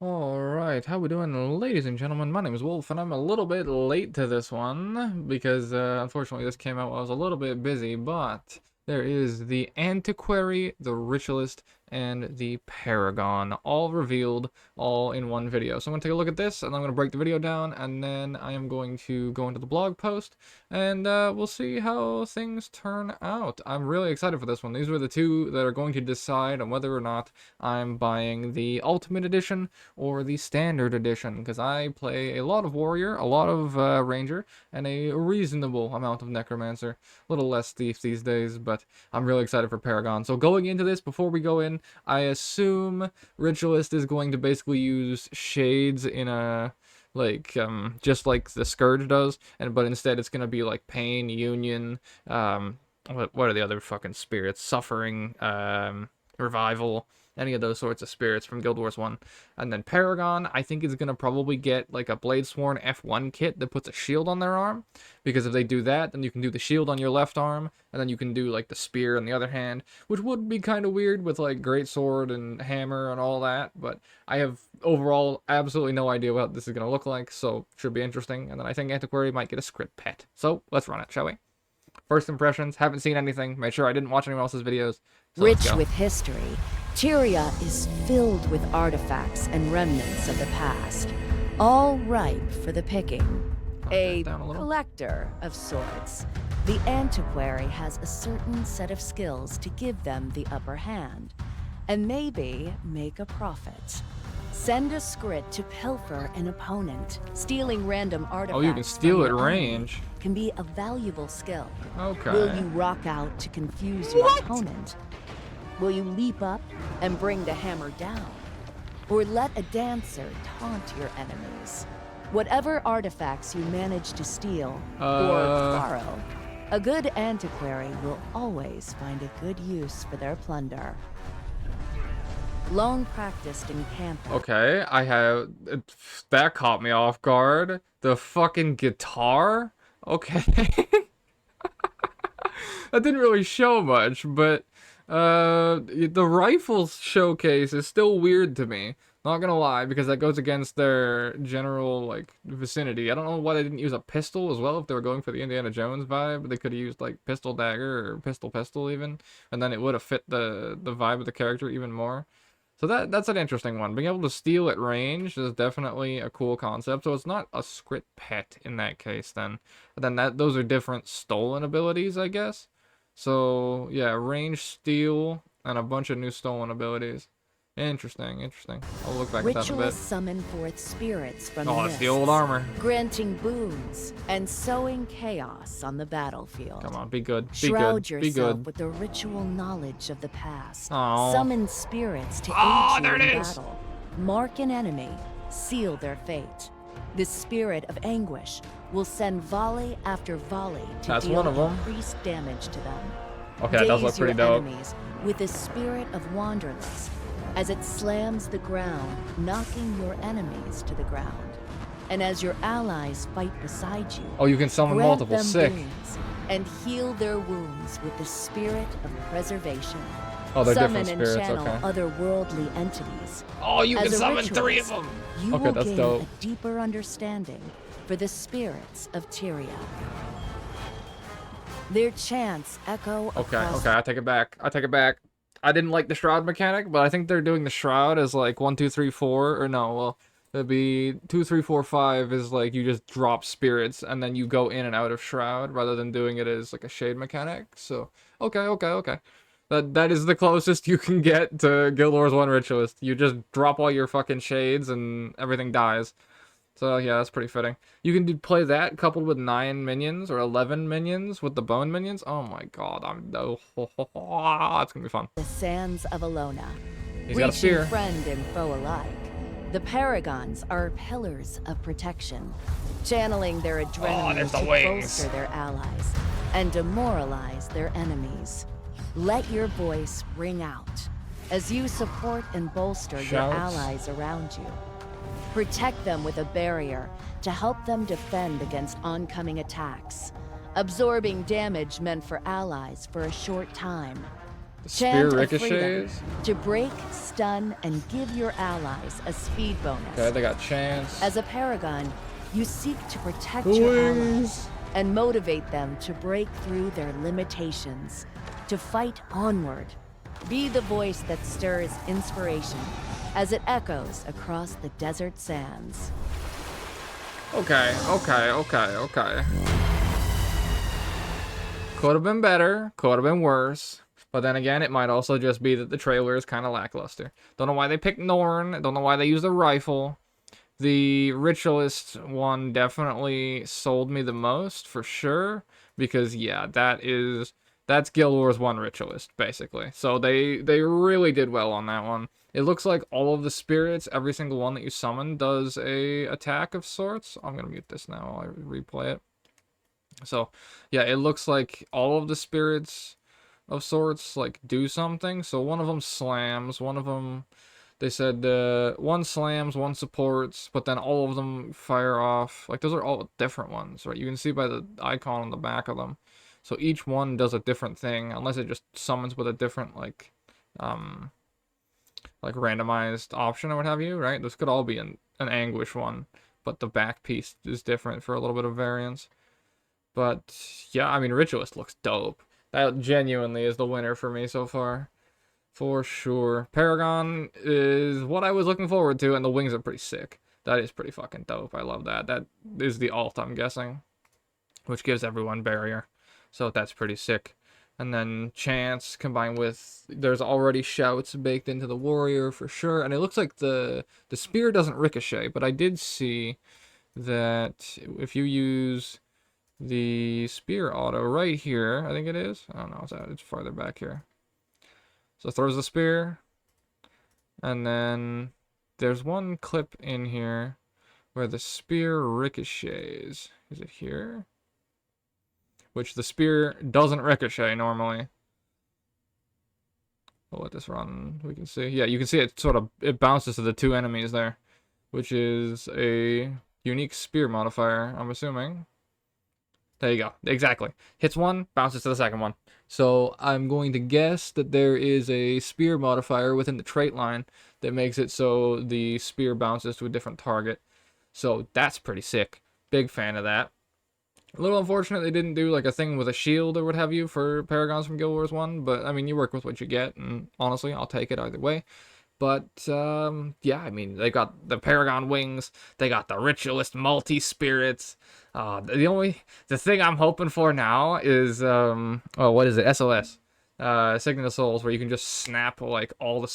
Alright, how we doing, ladies and gentlemen? My name is Wolf, and I'm a little bit late to this one, because, unfortunately this came out while I was a little bit busy, but there is the Antiquary, the Ritualist, and the Paragon, all revealed, all in one video. So I'm going to take a look at this, and I'm going to break the video down, and then I am going to go into the blog post, and we'll see how things turn out. I'm really excited for this one. These were the two that are going to decide on whether or not I'm buying the Ultimate Edition or the standard edition, because I play a lot of warrior, a lot of ranger, and a reasonable amount of necromancer. A little less thief these days, but I'm really excited for Paragon. So going into this, before we go in, I assume Ritualist is going to basically use shades in a just like the Scourge does, but instead it's gonna be like Pain, Union, what are the other fucking spirits? Suffering, Revival, any of those sorts of spirits from Guild Wars 1. And then Paragon, I think is going to probably get like a Bladesworn F1 kit that puts a shield on their arm, because if they do that, then you can do the shield on your left arm, and then you can do like the spear on the other hand, which would be kind of weird with like greatsword and hammer and all that, but I have overall absolutely no idea what this is going to look like, so should be interesting. And then I think Antiquary might get a script pet. So let's run it, shall we? First impressions, haven't seen anything, made sure I didn't watch anyone else's videos. So Rich with history, Tyria is filled with artifacts and remnants of the past, all ripe for the picking. A collector of sorts, the Antiquary has a certain set of skills to give them the upper hand, and maybe make a profit. Send a script to pilfer an opponent. Stealing random artifacts. Oh, you can steal at range. Can be a valuable skill. Okay. Will you rock out to confuse your opponent? Will you leap up and bring the hammer down? Or let a dancer taunt your enemies? Whatever artifacts you manage to steal or borrow, a good antiquary will always find a good use for their plunder. Long practiced in camp. Okay, that caught me off guard. The fucking guitar? Okay. That didn't really show much, but the rifle showcase is still weird to me. Not gonna lie, because that goes against their general, like, vicinity. I don't know why they didn't use a pistol as well, if they were going for the Indiana Jones vibe. They could have used, like, pistol dagger or pistol even, and then it would have fit the vibe of the character even more. So that's an interesting one. Being able to steal at range is definitely a cool concept. So it's not a script pet in that case then. But then those are different stolen abilities, I guess. So yeah, range, steal, and a bunch of new stolen abilities. Interesting. I'll look back at that in a bit. Ritualists summon forth spirits from Oh, it's the old armor. Granting boons and sowing chaos on the battlefield. Come on, be good. Shroud Be yourself good. with the ritual knowledge of the past. Oh. Summon spirits to aid you in battle. Mark an enemy, seal their fate. The spirit of anguish will send volley after volley to deal increased damage to them. Okay, that does look pretty dope. Enemies with the spirit of wanderlust, as it slams the ground, knocking your enemies to the ground. And as your allies fight beside you, oh, you can summon multiple, sick. And heal their wounds with the spirit of preservation. Oh, they're summon different spirits, and channel okay. otherworldly entities. Oh, you can summon ritualist, 3 of them! You Okay, will that's gain dope. a deeper understanding for the spirits of Tyria. Their chants echo across... Okay, I take it back. I didn't like the shroud mechanic, but I think they're doing the shroud as like 1, 2, 3, 4, or no, well, it'd be 2, 3, 4, 5 is like you just drop spirits and then you go in and out of shroud rather than doing it as like a shade mechanic. So, okay. That is the closest you can get to Guild Wars 1 Ritualist. You just drop all your fucking shades and everything dies. So yeah, that's pretty fitting. You can play that coupled with 9 minions or 11 minions with the bone minions. Oh my god, it's gonna be fun. The sands of Alona. He's got a spear. Friend and foe alike. The Paragons are pillars of protection, channeling their adrenaline to bolster their allies and demoralize their enemies. Let your voice ring out as you support and bolster your allies around you. Protect them with a barrier to help them defend against oncoming attacks, absorbing damage meant for allies for a short time. The spear Chant of freedom ricochets. to break, stun, and give your allies a speed bonus. Okay, they got chance. As a Paragon, you seek to protect The your wings. allies and motivate them to break through their limitations, to fight onward. Be the voice that stirs inspiration as it echoes across the desert sands. Okay, okay, okay, okay. Could have been better, could have been worse. But then again, it might also just be that the trailer is kind of lackluster. Don't know why they picked Norn, don't know why they used a rifle. The Ritualist one definitely sold me the most, for sure. Because, yeah, that's Guild Wars 1 Ritualist, basically. So they really did well on that one. It looks like all of the spirits, every single one that you summon, does a attack of sorts. I'm going to mute this now while I replay it. So, yeah, it looks like all of the spirits of sorts, like, do something. So one of them slams, one of them, they said, one slams, one supports, but then all of them fire off. Like, those are all different ones, right? You can see by the icon on the back of them. So each one does a different thing, unless it just summons with a different, like randomized option or what have you, right? This could all be an anguish one, but the back piece is different for a little bit of variance. But yeah, I mean, Ritualist looks dope. That genuinely is the winner for me so far. For sure. Paragon is what I was looking forward to, and the wings are pretty sick. That is pretty fucking dope. I love that. That is the alt, I'm guessing, which gives everyone barrier. So that's pretty sick. And then Chance combined with, there's already shouts baked into the warrior for sure. And it looks like the spear doesn't ricochet, but I did see that if you use the spear auto right here, I think it is. I don't know, it's farther back here. So throws the spear, and then there's one clip in here where the spear ricochets. Is it here? Which the spear doesn't ricochet normally. We'll let this run. We can see. Yeah, you can see it bounces to the two enemies there, which is a unique spear modifier, I'm assuming. There you go. Exactly. Hits one, bounces to the second one. So I'm going to guess that there is a spear modifier within the trait line that makes it so the spear bounces to a different target. So that's pretty sick. Big fan of that. A little unfortunate they didn't do like a thing with a shield or what have you for Paragons from Guild Wars 1, but I mean, you work with what you get, and honestly, I'll take it either way. But, yeah, I mean, they got the Paragon wings, they got the Ritualist multi-spirits. The thing I'm hoping for now is, what is it? SOS. Signet of Souls, where you can just snap, like, all of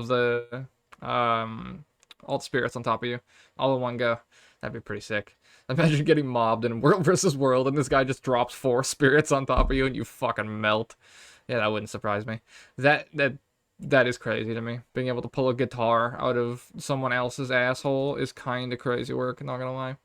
the, all the spirits on top of you, all in one go. That'd be pretty sick. Imagine getting mobbed in World versus World, and this guy just drops 4 spirits on top of you, and you fucking melt. Yeah, that wouldn't surprise me. That is crazy to me. Being able to pull a guitar out of someone else's asshole is kind of crazy work, not gonna lie.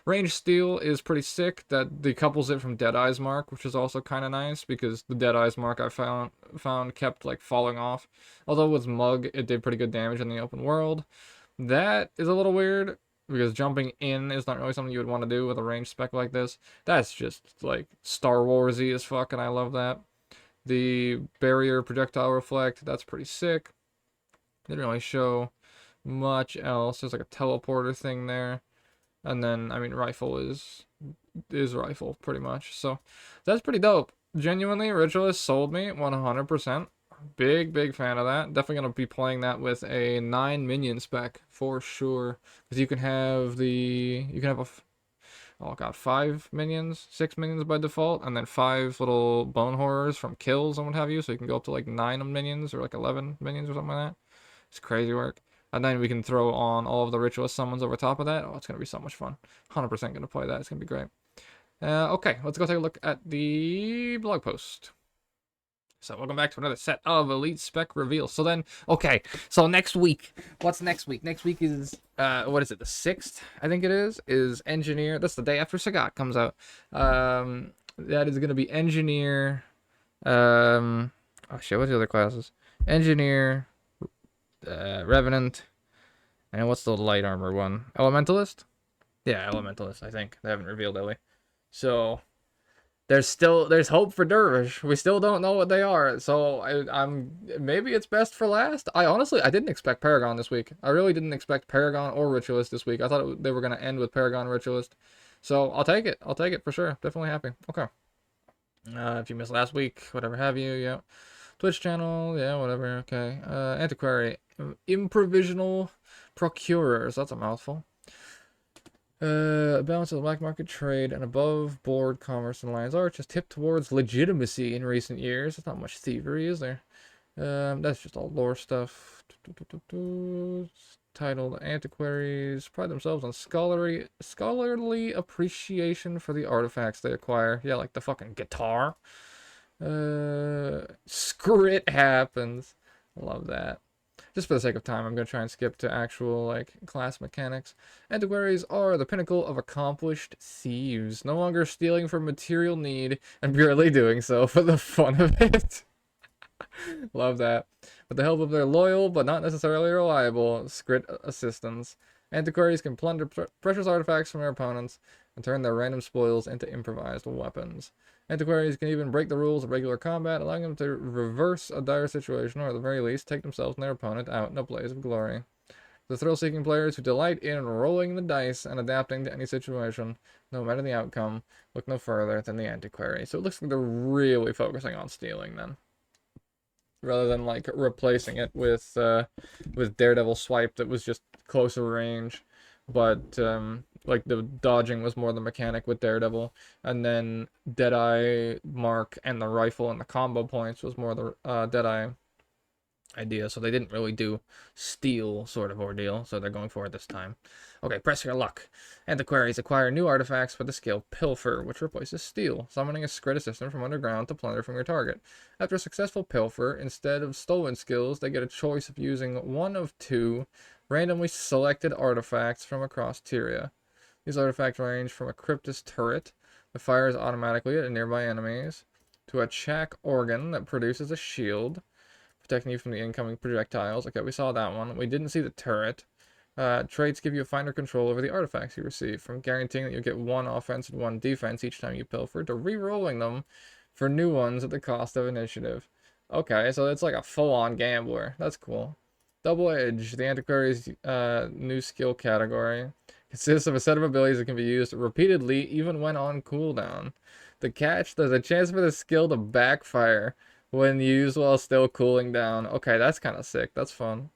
Range Steel is pretty sick. That decouples it from Deadeye's Mark, which is also kind of nice, because the Deadeye's Mark I found kept, like, falling off. Although with Mug, it did pretty good damage in the open world. That is a little weird, because jumping in is not really something you would want to do with a range spec like this. That's just, like, Star Warsy as fuck, and I love that. The barrier projectile reflect, that's pretty sick. Didn't really show much else. There's like a teleporter thing there. And then, I mean, rifle is rifle, pretty much. So, that's pretty dope. Genuinely, Ritualist sold me 100%. Big fan of that. Definitely going to be playing that with a 9 minion spec, for sure. Because you can have oh god, 5 minions, 6 minions by default, and then 5 little bone horrors from kills and what have you, so you can go up to like 9 minions or like 11 minions or something like that. It's crazy work. And then we can throw on all of the Ritualist summons over top of that. Oh, it's going to be so much fun. 100% going to play that. It's going to be great. Okay, let's go take a look at the blog post. So welcome back to another set of Elite Spec reveals. So then, okay, so next week, what's next week? Next week is, what is it, the 6th, I think it is Engineer. That's the day after Sagat comes out. That is going to be Engineer, oh shit, what's the other classes? Engineer, Revenant, and what's the light armor one? Elementalist? Yeah, Elementalist, I think. They haven't revealed Ellie. So, there's hope for Dervish. We still don't know what they are, so I'm maybe it's best for last. I didn't expect Paragon this week. I really didn't expect Paragon or Ritualist this week. I thought they were gonna end with Paragon Ritualist, so I'll take it. I'll take it for sure. Definitely happy. Okay. If you missed last week, whatever have you, yeah. Twitch channel, yeah, whatever. Okay. Antiquary, improvisional procurers. That's a mouthful. A balance of the black market trade and above board commerce in Lion's Arch has tipped towards legitimacy in recent years. There's not much thievery, is there? That's just all lore stuff. Titled Antiquaries pride themselves on scholarly appreciation for the artifacts they acquire. Yeah, like the fucking guitar. Scrit happens. Love that. Just for the sake of time, I'm going to try and skip to actual, like, class mechanics. Antiquaries are the pinnacle of accomplished thieves, no longer stealing for material need and purely doing so for the fun of it. Love that. With the help of their loyal, but not necessarily reliable, Scrit assistants, Antiquaries can plunder precious artifacts from their opponents and turn their random spoils into improvised weapons. Antiquaries can even break the rules of regular combat, allowing them to reverse a dire situation, or at the very least, take themselves and their opponent out in a blaze of glory. The thrill-seeking players who delight in rolling the dice and adapting to any situation, no matter the outcome, look no further than the Antiquary. So it looks like they're really focusing on stealing, then, rather than, like, replacing it with Daredevil Swipe that was just closer range, but like the dodging was more the mechanic with Daredevil, and then Deadeye Mark and the rifle and the combo points was more the Deadeye idea. So they didn't really do steal sort of ordeal, so they're going for it this time. Okay, press your luck. Antiquaries acquire new artifacts with the skill Pilfer, which replaces steal, summoning a Scrit assistant from underground to plunder from your target. After a successful Pilfer, instead of stolen skills, they get a choice of using one of two randomly selected artifacts from across Tyria. These artifacts range from a Cryptus turret that fires automatically at nearby enemies, to a Chak organ that produces a shield, protecting you from the incoming projectiles. Okay, we saw that one. We didn't see the turret. Traits give you a finer control over the artifacts you receive, from guaranteeing that you'll get one offense and one defense each time you pilfer, to re-rolling them for new ones at the cost of initiative. Okay, so it's like a full-on gambler. That's cool. Double Edge, the Antiquary's new skill category, consists of a set of abilities that can be used repeatedly even when on cooldown. The catch, there's a chance for the skill to backfire when used while still cooling down. Okay, that's kind of sick. That's fun.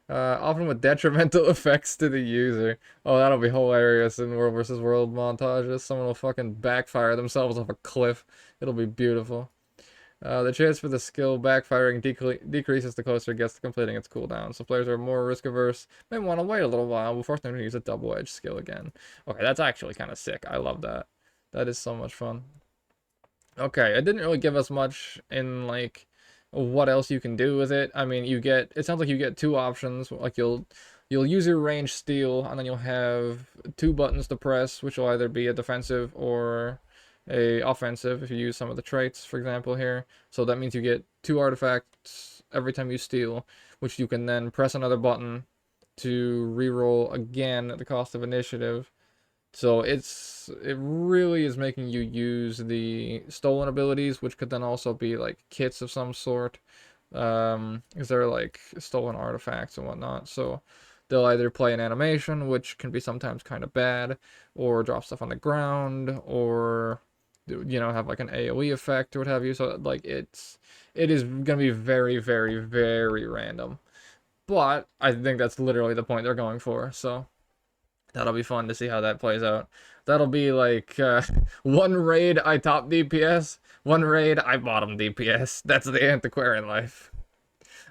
Often with detrimental effects to the user. Oh, that'll be hilarious in World vs. World montages. Someone will fucking backfire themselves off a cliff. It'll be beautiful. The chance for the skill backfiring decreases the closer it gets to completing its cooldown, so players who are more risk-averse may want to wait a little while before them to use a double-edged skill again. Okay, that's actually kind of sick. I love that. That is so much fun. Okay, it didn't really give us much in, like, what else you can do with it. I mean, it sounds like you get two options. Like, you'll use your range steal, and then you'll have two buttons to press, which will either be a defensive or a offensive if you use some of the traits, for example, here. So that means you get two artifacts every time you steal, which you can then press another button to reroll again at the cost of initiative. So it really is making you use the stolen abilities, which could then also be like kits of some sort. Is there like stolen artifacts and whatnot? So they'll either play an animation, which can be sometimes kind of bad, or drop stuff on the ground, or have like an AoE effect or what have you. So like it is gonna be very, very, very random. But I think that's literally the point they're going for. So that'll be fun to see how that plays out. That'll be like one raid I top DPS, one raid I bottom DPS. That's the Antiquarian life.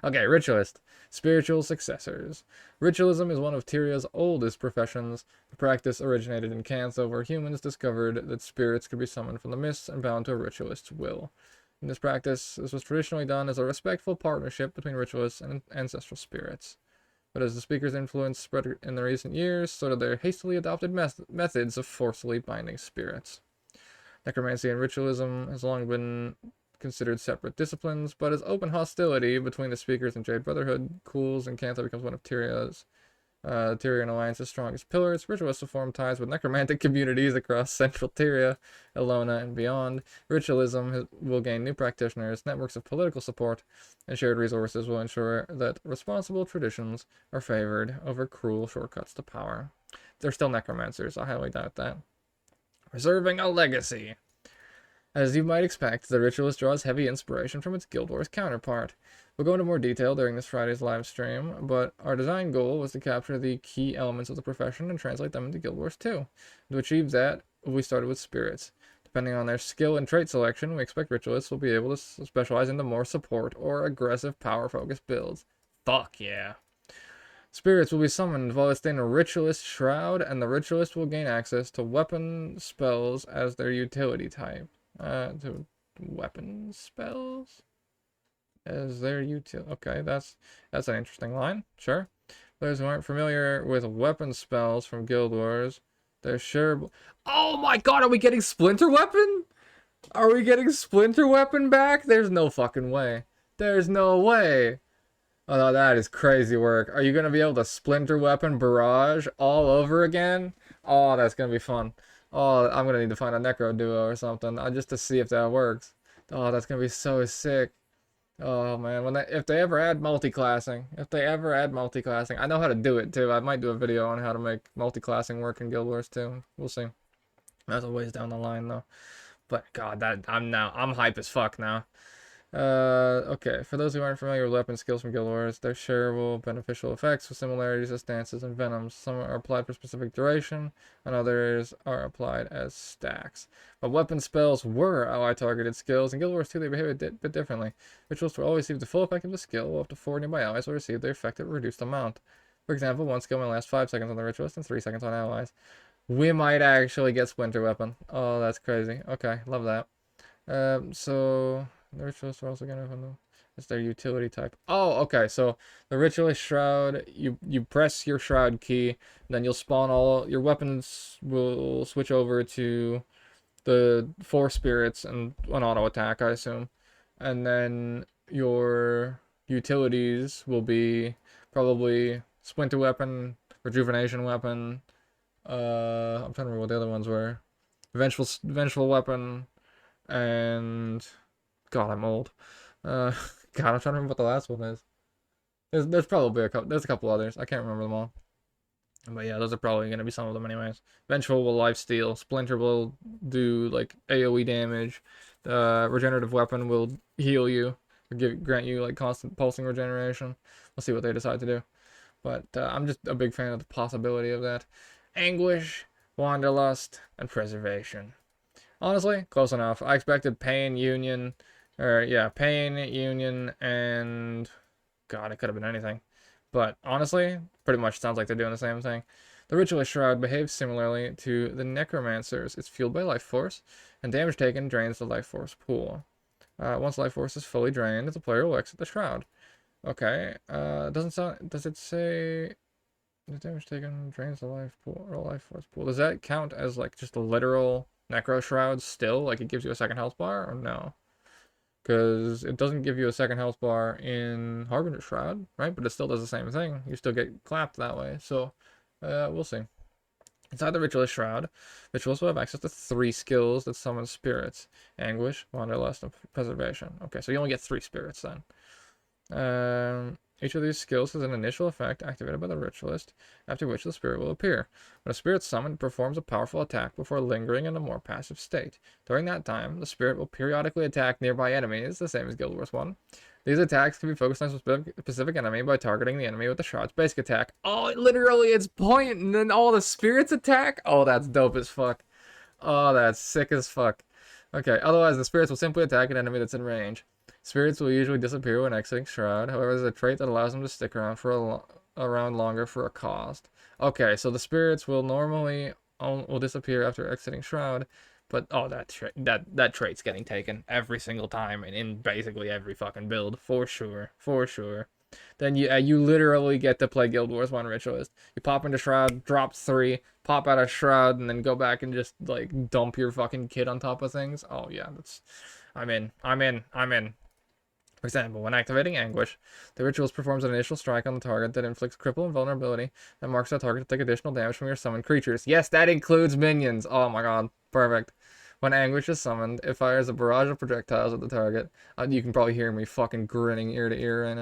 Okay, Ritualist. Spiritual successors. Ritualism is one of Tyria's oldest professions. The practice originated in Kanso, where humans discovered that spirits could be summoned from the mists and bound to a ritualist's will. In this practice, this was traditionally done as a respectful partnership between ritualists and ancestral spirits. But as the speaker's influence spread in the recent years, so did their hastily adopted methods of forcefully binding spirits. Necromancy and ritualism has long been considered separate disciplines, but as open hostility between the speakers and Jade Brotherhood cools and Kanto becomes one of Tyria's Tyrian Alliance's strongest pillars. Ritualists will form ties with necromantic communities across Central Tyria, Elona, and beyond. Ritualism will gain new practitioners, networks of political support, and shared resources will ensure that responsible traditions are favored over cruel shortcuts to power. They're still necromancers, I highly doubt that. Preserving a legacy. As you might expect, the Ritualist draws heavy inspiration from its Guild Wars counterpart. We'll go into more detail during this Friday's live stream, but our design goal was to capture the key elements of the profession and translate them into Guild Wars 2. To achieve that, we started with spirits. Depending on their skill and trait selection, we expect Ritualists will be able to specialize into more support or aggressive power-focused builds. Fuck yeah. Spirits will be summoned while it's in a Ritualist Shroud, and the Ritualist will gain access to weapon spells as their utility type. To weapon spells as their utility. Okay, that's an interesting line. Sure. Those who aren't familiar with weapon spells from Guild Wars, they're sure. Oh my god, are we getting Splinter Weapon? Are we getting Splinter Weapon back? There's no fucking way. There's no way. Oh, that is crazy work. Are you gonna be able to Splinter Weapon Barrage all over again? Oh, that's gonna be fun. Oh, I'm gonna need to find a Necro Duo or something just to see if that works. Oh, that's gonna be so sick. Oh man, if they ever add multi-classing, I know how to do it too. I might do a video on how to make multi-classing work in Guild Wars 2. We'll see. That's a ways down the line though. But god, I'm hype as fuck now. Okay, for those who aren't familiar with weapon skills from Guild Wars, they're shareable beneficial effects with similarities to stances and venoms. Some are applied for specific duration, and others are applied as stacks. But weapon spells were ally targeted skills. In Guild Wars 2, they behave a bit differently. Rituals will always receive the full effect of the skill, while up to 4 nearby allies will receive the effect at a reduced amount. For example, one skill may last 5 seconds on the Ritualist and 3 seconds on allies. We might actually get Splinter Weapon. Oh, that's crazy. Okay, love that. So the Ritualists are also gonna have it's their utility type. Oh, okay. So the Ritualist Shroud, you press your Shroud key, then you'll spawn all your weapons will switch over to the 4 spirits and an auto attack, I assume, and then your utilities will be probably Splinter Weapon, Rejuvenation Weapon. I'm trying to remember what the other ones were. Vengeful Weapon, and God, I'm old. God, I'm trying to remember what the last one is. There's probably there's a couple others. I can't remember them all. But yeah, those are probably gonna be some of them anyways. Vengeful will lifesteal. Splinter will do like AoE damage. Regenerative Weapon will heal you, or grant you like constant pulsing regeneration. We'll see what they decide to do. But I'm just a big fan of the possibility of that. Anguish, Wanderlust, and Preservation. Honestly, close enough. I expected Pain, Union, Pain, Union, and God, it could have been anything. But honestly, pretty much sounds like they're doing the same thing. The Ritualist Shroud behaves similarly to the Necromancers. It's fueled by life force, and damage taken drains the life force pool. Once life force is fully drained, the player will exit the Shroud. Okay, does it say the damage taken drains the life pool or life force pool? Does that count as like just a literal Necro Shroud still? Like it gives you a second health bar or no? Because it doesn't give you a second health bar in Harbinger Shroud, right? But it still does the same thing. You still get clapped that way. So, we'll see. Inside the Ritualist Shroud, Ritualists will have access to 3 skills that summon spirits. Anguish, Wanderlust, and Preservation. Okay, so you only get 3 spirits then. Each of these skills has an initial effect activated by the Ritualist, after which the spirit will appear. When a spirit summoned, it performs a powerful attack before lingering in a more passive state. During that time, the spirit will periodically attack nearby enemies, the same as Guild Wars 1. These attacks can be focused on a specific enemy by targeting the enemy with the Shroud's basic attack. Oh, literally, it's point, and then all the spirits attack? Oh, that's dope as fuck. Oh, that's sick as fuck. Okay, otherwise the spirits will simply attack an enemy that's in range. Spirits will usually disappear when exiting Shroud. However, there's a trait that allows them to stick around for around longer for a cost. Okay, so the spirits will normally will disappear after exiting Shroud, but oh, that trait's getting taken every single time and in basically every fucking build for sure, for sure. Then you literally get to play Guild Wars 1 Ritualist. You pop into Shroud, drop 3, pop out of Shroud, and then go back and just like dump your fucking kid on top of things. Oh yeah, I'm in. For example, when activating Anguish, the Ritualist performs an initial strike on the target that inflicts cripple and vulnerability and marks that target to take additional damage from your summoned creatures. Yes, that includes minions! Oh my god, perfect. When Anguish is summoned, it fires a barrage of projectiles at the target. You can probably hear me fucking grinning ear to ear right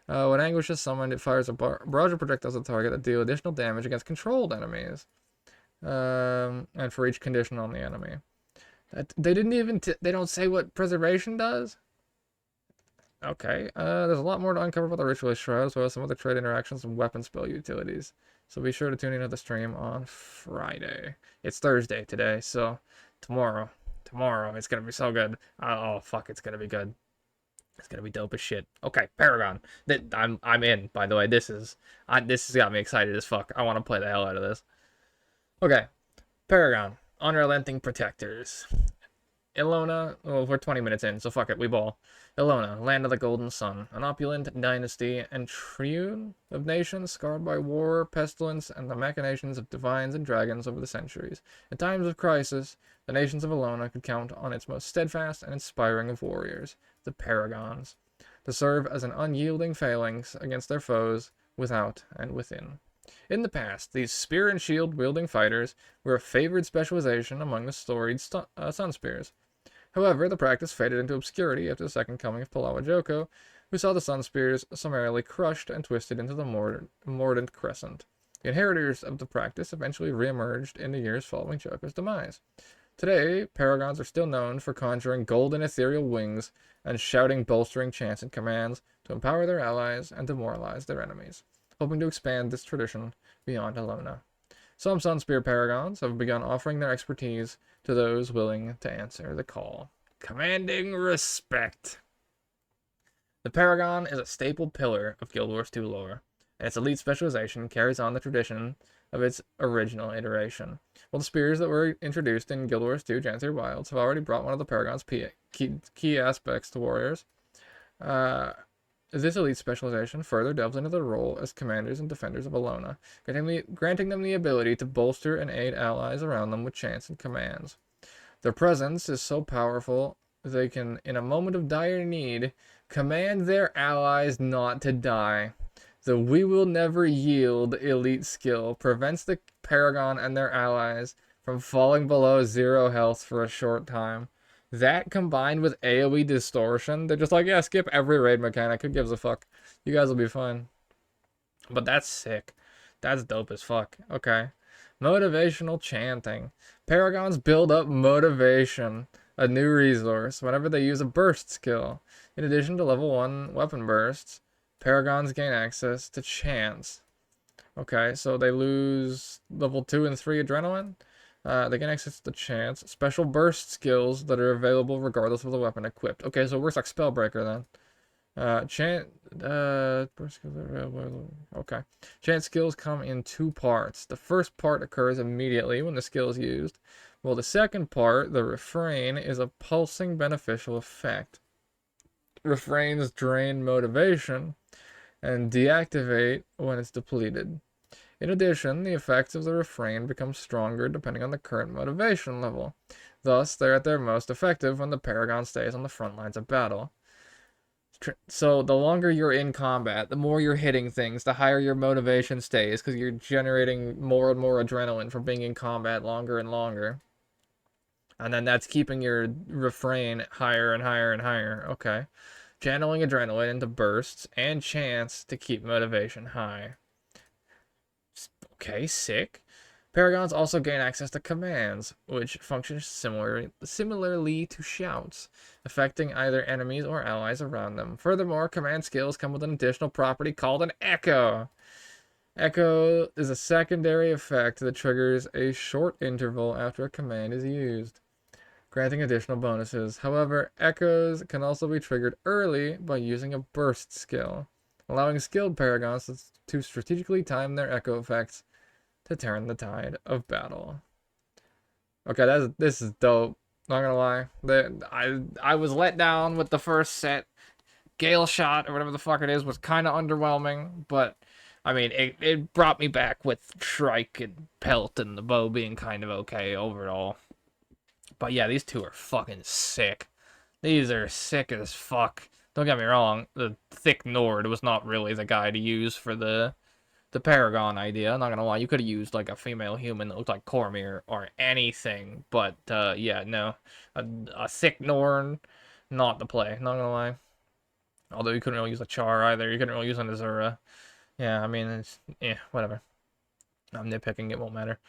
now. When Anguish is summoned, it fires a barrage of projectiles at the target that deal additional damage against controlled enemies. And for each condition on the enemy. They didn't even... they don't say what preservation does? Okay, there's a lot more to uncover about the Ritualist Shroud, as well as some other trade interactions and weapon spell utilities. So be sure to tune in to the stream on Friday. It's Thursday today, so tomorrow, it's gonna be so good. Oh fuck, it's gonna be good. It's gonna be dope as shit. Okay, Paragon. I'm in. By the way, this has got me excited as fuck. I want to play the hell out of this. Okay, Paragon, Unrelenting Protectors. Ilona, well, we're 20 minutes in, so fuck it, we ball. Ilona, land of the golden sun, an opulent dynasty and tribune of nations scarred by war, pestilence, and the machinations of divines and dragons over the centuries. In times of crisis, the nations of Ilona could count on its most steadfast and inspiring of warriors, the Paragons, to serve as an unyielding phalanx against their foes without and within. In the past, these spear and shield wielding fighters were a favored specialization among the storied Sun Spears. However, the practice faded into obscurity after the second coming of Palawa Joko, who saw the Sun Spears summarily crushed and twisted into the Mordant Crescent. The inheritors of the practice eventually re-emerged in the years following Joko's demise. Today, Paragons are still known for conjuring golden ethereal wings and shouting bolstering chants and commands to empower their allies and demoralize their enemies, hoping to expand this tradition beyond Ilona. Some Sunspear Paragons have begun offering their expertise to those willing to answer the call. Commanding respect. The Paragon is a staple pillar of Guild Wars 2 lore, and its elite specialization carries on the tradition of its original iteration. While the spears that were introduced in Guild Wars 2 Janseer Wilds have already brought one of the Paragon's key aspects to warriors, this elite specialization further delves into their role as commanders and defenders of Ilona, granting them the ability to bolster and aid allies around them with chants and commands. Their presence is so powerful they can, in a moment of dire need, command their allies not to die. The "we will never yield" elite skill prevents the Paragon and their allies from falling below 0 health for a short time. That combined with AoE distortion, they're just like, yeah, skip every raid mechanic. Who gives a fuck? You guys will be fine. But that's sick. That's dope as fuck. Okay. Motivational chanting. Paragons build up motivation, a new resource, whenever they use a burst skill. In addition to level 1 weapon bursts, Paragons gain access to chants. Okay, so they lose level 2 and 3 adrenaline. They gain access to chants, special burst skills that are available regardless of the weapon equipped. Okay, so it works like Spellbreaker then. Burst skills are available. Okay. Chant skills come in 2 parts. The first part occurs immediately when the skill is used, while the second part, the refrain, is a pulsing beneficial effect. Refrains drain motivation and deactivate when it's depleted. In addition, the effects of the refrain become stronger depending on the current motivation level. Thus, they're at their most effective when the Paragon stays on the front lines of battle. So the longer you're in combat, the more you're hitting things, the higher your motivation stays, because you're generating more and more adrenaline from being in combat longer and longer. And then that's keeping your refrain higher and higher and higher. Okay. Channeling adrenaline into bursts and chants to keep motivation high. Okay, sick. Paragons also gain access to commands, which function similarly to shouts, affecting either enemies or allies around them. Furthermore, command skills come with an additional property called an echo. Echo is a secondary effect that triggers a short interval after a command is used, granting additional bonuses. However, echoes can also be triggered early by using a burst skill, allowing skilled Paragons to strategically time their echo effects to turn the tide of battle. Okay, this is dope. Not gonna lie. I was let down with the first set. Gale Shot, or whatever the fuck it is, was kind of underwhelming, but I mean, it brought me back with Shrike and Pelt and the bow being kind of okay overall. But yeah, these two are fucking sick. These are sick as fuck. Don't get me wrong, the thick Nord was not really the guy to use for the Paragon idea. I'm not gonna lie, you could have used like a female human that looked like Cormir or anything, but yeah, no, a thick Nord, not the play. Not gonna lie. Although you couldn't really use a Char either. You couldn't really use an Azura. Yeah, I mean, it's whatever. I'm nitpicking. It won't matter.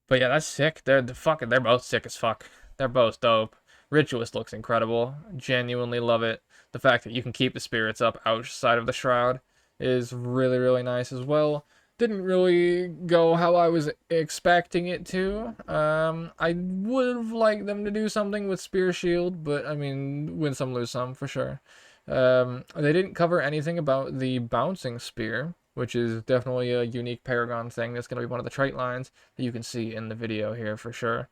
But yeah, that's sick. They're both sick as fuck. They're both dope. Ritualist looks incredible. Genuinely love it. The fact that you can keep the spirits up outside of the shroud is really, really nice as well. Didn't really go how I was expecting it to. I would have liked them to do something with Spear Shield, but I mean, win some, lose some for sure. They didn't cover anything about the bouncing spear, which is definitely a unique Paragon thing. That's going to be one of the trait lines that you can see in the video here for sure.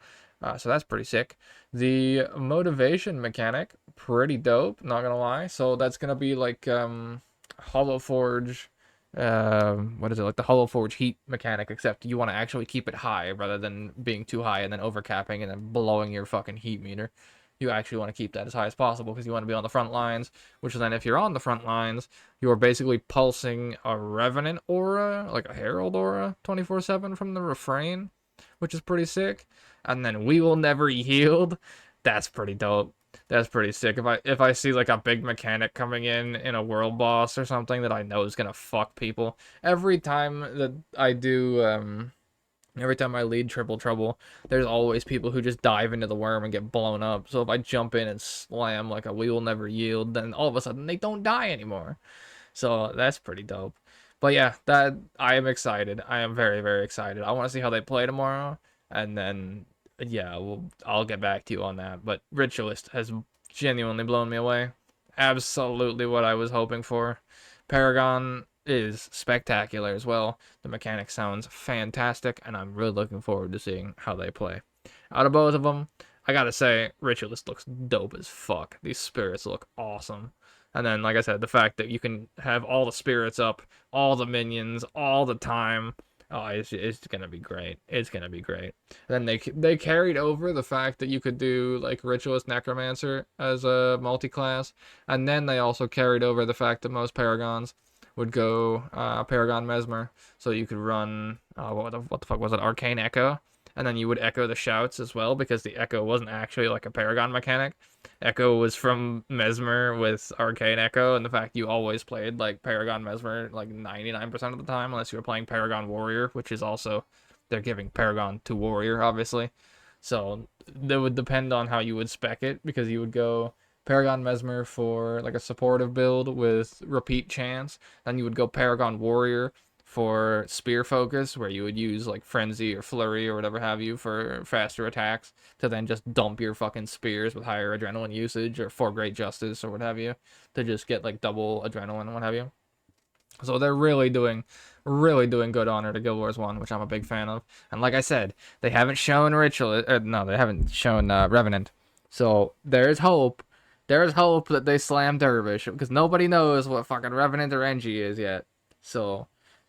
So that's pretty sick. The motivation mechanic, pretty dope, not gonna lie. So that's gonna be like Hollow Forge, what is it, like the Hollow Forge heat mechanic, except you want to actually keep it high rather than being too high and then overcapping and then blowing your fucking heat meter. You actually want to keep that as high as possible because you want to be on the front lines, which then if you're on the front lines, you are basically pulsing a Revenant aura, like a Herald aura, 24/7 from the refrain, which is pretty sick. And then we will never yield. That's pretty dope. That's pretty sick. If I see like a big mechanic coming in a world boss or something that I know is gonna fuck people, every time that I do every time I lead Triple Trouble, there's always people who just dive into the worm and get blown up. So if I jump in and slam like a we will never yield, then all of a sudden they don't die anymore. So that's pretty dope. But yeah, that I am excited. I am very, very excited. I want to see how they play tomorrow, and then yeah, I'll get back to you on that. But Ritualist has genuinely blown me away. Absolutely what I was hoping for. Paragon is spectacular as well. The mechanic sounds fantastic, and I'm really looking forward to seeing how they play. Out of both of them, I gotta say, Ritualist looks dope as fuck. These spirits look awesome. And then, like I said, the fact that you can have all the spirits up, all the minions, all the time. Oh, it's gonna be great. It's gonna be great. And then they carried over the fact that you could do like Ritualist Necromancer as a multi-class, and then they also carried over the fact that most Paragons would go Paragon Mesmer, so you could run what the fuck was it, Arcane Echo, and then you would echo the shouts as well because the echo wasn't actually like a Paragon mechanic. Echo was from Mesmer with Arcane Echo, and the fact you always played like Paragon Mesmer like 99% of the time, unless you were playing Paragon Warrior, which is also, they're giving Paragon to Warrior, obviously. So that would depend on how you would spec it, because you would go Paragon Mesmer for like a supportive build with repeat chance, then you would go Paragon Warrior for spear focus, where you would use like Frenzy or Flurry or whatever have you for faster attacks, to then just dump your fucking spears with higher adrenaline usage, or for Great Justice or what have you, to just get like double adrenaline and what have you. So they're really doing good honor to Guild Wars 1, which I'm a big fan of. And like I said, they haven't shown no, they haven't shown Revenant. So there's hope. There's hope that they slam Dervish, because nobody knows what fucking Revenant or NG is yet. So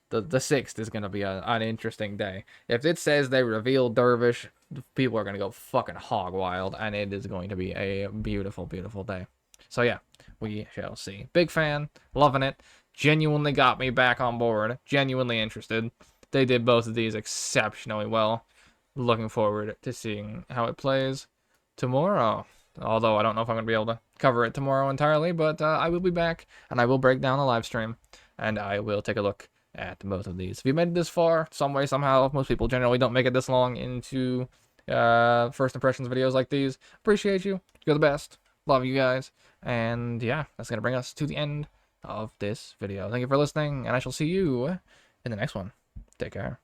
the 6th is going to be an interesting day. If it says they reveal Dervish, people are going to go fucking hog wild, and it is going to be a beautiful, beautiful day. So yeah, we shall see. Big fan, loving it. Genuinely got me back on board. Genuinely interested. They did both of these exceptionally well. Looking forward to seeing how it plays tomorrow. Although I don't know if I'm going to be able to cover it tomorrow entirely, but I will be back, and I will break down the live stream, and I will take a look at both of these. If you made it this far, some way, somehow, most people generally don't make it this long into first impressions videos like these. Appreciate you. You're the best. Love you guys. And yeah, that's going to bring us to the end of this video. Thank you for listening, and I shall see you in the next one. Take care.